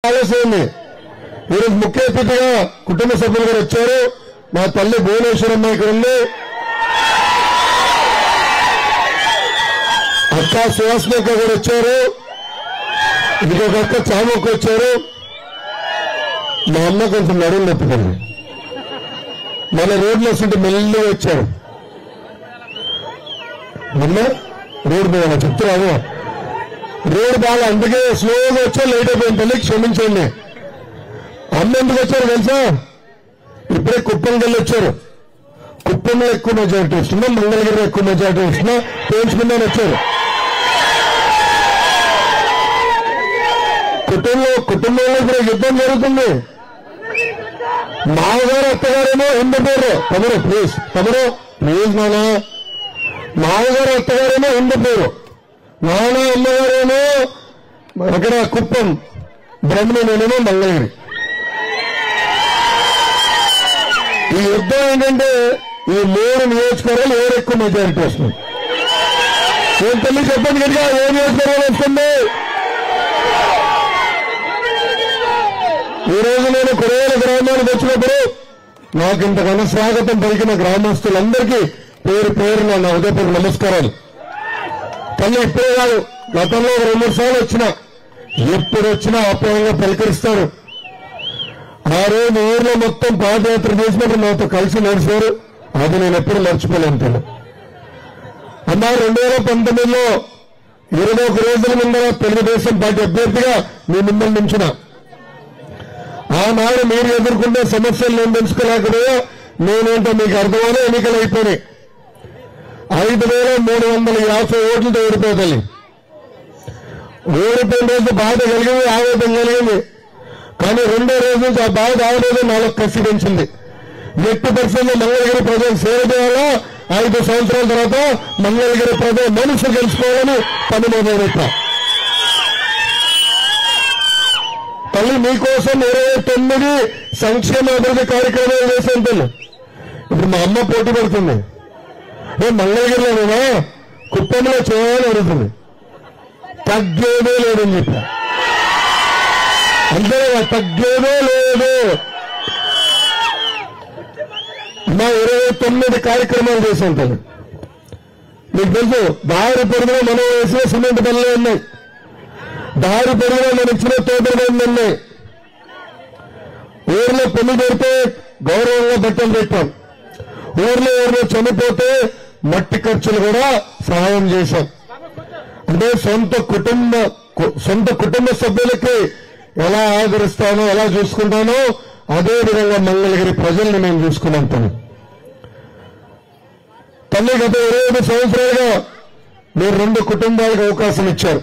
ఆలస్యమైంది. ఈరోజు ముఖ్య అతిథిగా కుటుంబ సభ్యులు కూడా వచ్చారు. మా తల్లి భువనేశ్వరమ్మ ఇక్కడ ఉంది, అక్క సుహాస్నక్క కూడా వచ్చారు, ఇంకొక అక్క చామక్క వచ్చారు. మా అమ్మ కొంచెం నడుము నొప్పిపోయింది, మన రోడ్లో వస్తుంటే మెల్లిగా వచ్చారు. నిన్న రోడ్డు మీద చెప్తున్నాను, రోడ్డు బాగా అందుకే స్లోగా వచ్చారు, లేట్ అయిపోయింది. తల్లి క్షమించండి. అమ్మ ఎందుకు వచ్చారు తెలుసా? ఇప్పుడే కుప్పంకి వెళ్ళి వచ్చారు. కుప్పంలో ఎక్కువ మెజారిటీ వస్తున్నా, మంగళగిరిలో ఎక్కువ మెజారిటీ వస్తున్నా పేర్చుకుందని వచ్చారు. కుటుంబంలో ఇప్పుడు యుద్ధం జరుగుతుంది. మామగారు అత్తగారేమో హిందూపూర్. ప్లీజ్ నానా. మామగారు అత్తగారేమో హిందూపూర్, నాన్న అమ్మగారేమో అక్కడ కుప్పం, బ్రహ్మనేనేమో మంగళగిరి. ఈ యుద్ధం ఏంటంటే ఈ 3 నియోజకవర్గాలు ఎవరు ఎక్కువ మెజారిటీ వస్తుంది. ఏం తల్లి చెప్పండి కనుక ఏ నియోజకవర్గం వస్తుంది? ఈ రోజు నేను కురేల గ్రామానికి వచ్చినప్పుడు నాకు ఇంతకన్నా స్వాగతం పలికిన గ్రామస్తులందరికీ పేరు పేరున నా ఉదయపూర్వక నమస్కారాలు. తల్లి ఇప్పుడే కాదు, గతంలో 2-3 సార్లు వచ్చినా, ఎప్పుడు వచ్చినా ఆప్యాయంగా పలకరిస్తారు. ఆ రోజు ఊర్లో మొత్తం పాదయాత్ర చేసినప్పుడు నాతో కలిసి నడిచారు. అది నేను ఎప్పుడు మర్చిపోలేను. అమ్మా 2019లో 21 రోజుల ముందర తెలుగుదేశం పార్టీ అభ్యర్థిగా మీ ముందు నుంచిన ఆనాడు మీరు ఎదుర్కొంటే సమస్యలు నేను తెలుసుకోలేకపోయా. నేనేంటో మీకు అర్థమని ఎన్నికలు అయిపోయినాయి. 5,350 ఓట్లతో ఓడిపోతాయి. ఓడిపోయిన రోజు బాధ కలిగింది, ఆవేదన కలిగింది. కానీ 2వ రోజు నుంచి ఆ బాధ ఆవేదన నాలో కసి పెంచింది. 8% మంగళగిరి ప్రజలు సేవ చేయాలా, 5 సంవత్సరాల తర్వాత మంగళగిరి ప్రజలు మనసు గెలుచుకోవాలని పని మొదలుపెట్టా. తల్లి మీకోసం 29 సంక్షేమ అభివృద్ధి కార్యక్రమాలు చేశాను తల్లి. ఇప్పుడు మా అమ్మ పోటీ పడుతుంది. నేను మంగళగిరిలోనేనా కుప్పంలో చేయాలని అడుగుతుంది. తగ్గేదే లేదని చెప్పా. అంతే తగ్గేదే లేదు. మా 29 కార్యక్రమాలు చేశాను తల్లి. మీకు తెలుసు, దారి పొరుగులో మనం వేసిన సిమెంట్ పనులు ఉన్నాయి, దారి పొరుగులో మనం ఇచ్చిన తోటల పనులు ఉన్నాయి. ఊర్లో పెళ్లి పెడితే గౌరవంగా బట్టలు పెట్టాం. ఊర్లో ఎవరిలో చనిపోతే మట్టి ఖర్చులు కూడా సహాయం చేశాం. అంటే సొంత కుటుంబ సభ్యులకి ఎలా ఆదరిస్తానో, ఎలా చూసుకుంటానో అదే విధంగా మంగళగిరి ప్రజల్ని మేము చూసుకున్నాం. తల్లి గత 25 సంవత్సరాలుగా మీరు 2 కుటుంబాలకు అవకాశం ఇచ్చారు.